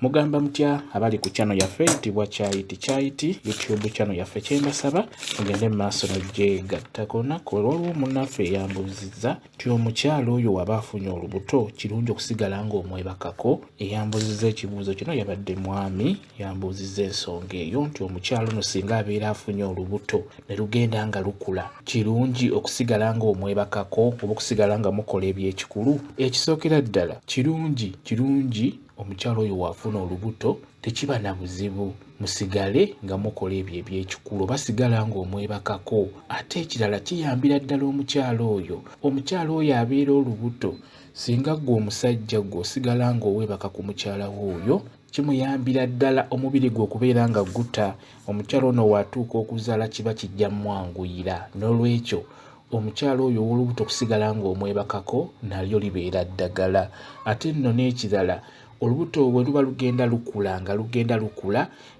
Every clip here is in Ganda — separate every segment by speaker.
Speaker 1: Mugamba mutya abali ku channel yaffe eyitibwa Kyayiti YouTube channel yaffe kyembasaba mugende mu maaso n'ogyegattako olunaku olw'olwo munnaffe eyambuzizza nti omukyala oyo waba afunye olubuto kirungi okusigala ng'omwebakako. Eyambuzizza ekibuuzo kino yabadde mwami, yambuzizza ensonga eyo nti omukyala ono singa abeera afunye olubuto ne lugenda nga lukula kirungi okusigala ng'omwebakako oba okusigala nga mukola ebyekikulu. Ekisookera ddala kirungi omukyala oyo waafuna olubuto tekiba na buzibu, musigale nga mukola ebyo ebyekikulu basigala ng'omwebakako. Ate ekirala kiyambira ddala omukyala oyo abeera olubuto singa gwe omusajja gwe osigala ng'owebaka ku mukyala w'oyo kimuyambira ddala omubiri gwe okubeera nga guta. Omukyala ono watuuka okuzaala kiba kijja mwanguyira. N'olwekyo omukyala oyo ow'olubuto okusigala ng'omwebakako nalyo libeera ddagala. Ate nno n'ekirala olubuto bwe luba lugenda lukula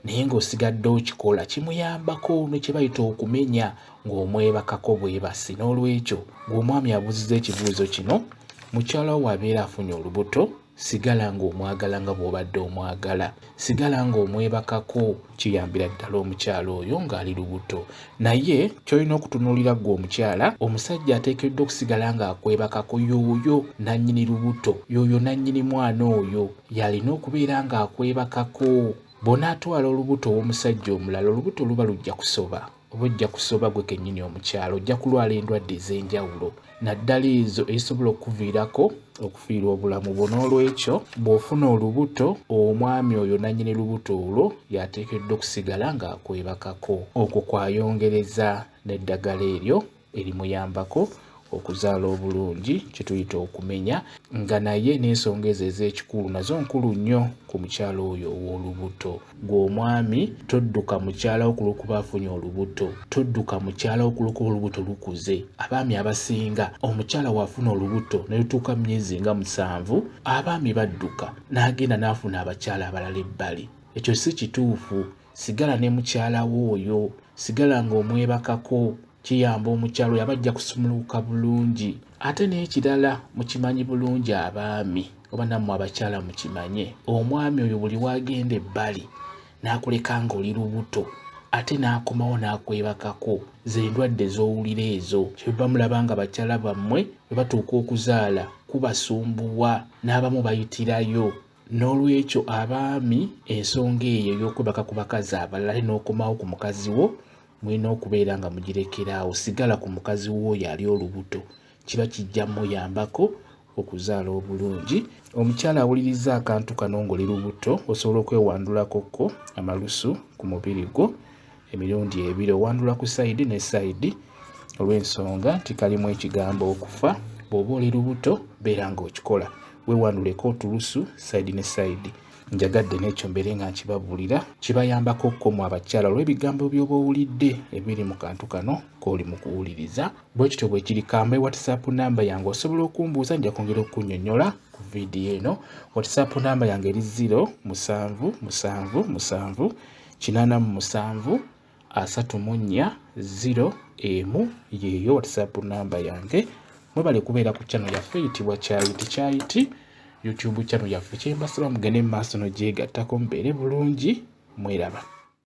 Speaker 1: naye ng'osigadde okikola kimuyambako ne kye bayita okumenya ng'omwebakako bwebasi. N'olwekyo ng'omwami abuzizza ekibuuzo kino, mukyala wo abeera afunye olubuto sigala ng'omwagala nga bw'obadde omwagala, sigala ng'omwebakako. Kiyambira ddala omukyala oyo ng'ali lubuto. Naye ky'olina okutunuulira ggwe omukyala, omusajja ateekeddwa okusigala ng'akwebakako y'oyo nannyini lubuto, y'oyo nannyini mwana oyo yalina okubeera ng'akwebakako. Bw'onaatwala olubuto ow'omusajja omulala olubuto luba lujja kusoba. Oba ojja kusoba gwe kennyini omukyala, ojja kulwala endwadde ez'enjawulo naddala ezo ezisobola okuviirako okufiirwa obulamu bwo. N'olwekyo bw'ofuna olubuto omwami oyo nannyini lubuto olwo yateekeddwa okusigala ng'akwebakako. Okwo kwayongereza n'eddagala eryo erimuyambako okuzaala obulungi kye tuyita okumenya, nga naye n'ensonga ezo ez'ekikulu nazo nkulu nnyo ku mukyala oyo ow'olubuto. Gwe omwami todduka mukyala wo ku lw'okuba afunye olubuto, todduka mukyala wo ku lw'okuba olubuto lukuze. Abaami abasinga omukyala waafuna olubuto ne lutuuka mu myezi nga 7 abaami badduka n'agenda n'afuna abakyala abalala ebbali. Ekyo si kituufu. Sigala ne mukyala wo oyo, sigala ng'omwebakako. Kiyamba omukyala oyo abajja kusumuluka bulungi. Ate n'ekirala mukimanyi bulungi abaami oba nammwe abakyala mukimanye, omwami oyo buli wagenda ebbali n'akuleka ng'oli lubuto ate n'akomawo n'akwebakako, ze ndwadde z'owulira ezo kyemuba mulaba nga bakyala bammwe bwe batuuka okuzaala kubasumbuwa n'abamu bayitirayo. N'olwekyo abaami ensonga eyo ey'okwebaka ku bakazi abalala n'okomawo ku mukazi wo mulina okubeera nga mugirekeraawo. Sigala ku mukazi w'oyo ali olubuto, kiba kijja muyambako okuzaala obulungi. Omukyala awuliriza akantu kano ng'oli lubuto osobola okwewandulakokko amalusu ku mubiri gwo emirundi 2, owandula ku sayidi ne sayidi olw'ensonga nti kalimu ekigambo okufa. Bw'oba oli lubuto beera ng'okikola, weewanduleko otulusu sayidi ne sayidi. Njagadde n'ekyo mbeere nga nkibabuulira kibayambako mu abakyala olw'ebigambo by'oba owulidde ebiri mu kantu kano k'oli mu kuwuliriza. Bwe kityo bwe kiri kamba WhatsApp namba yange osobola okumbuuza, nja kwongera okunnyonnyola ku vidiyo eno. WhatsApp namba yange eri 0777873401 yeeyo WhatsApp namba yange. Mwebale kubeera ku channel yaffe eyitibwa Kyayiti YouTube channel yaffe kyembasaba mugende mu maaso n'ogyegattako mubeere bulungi. Mweraba.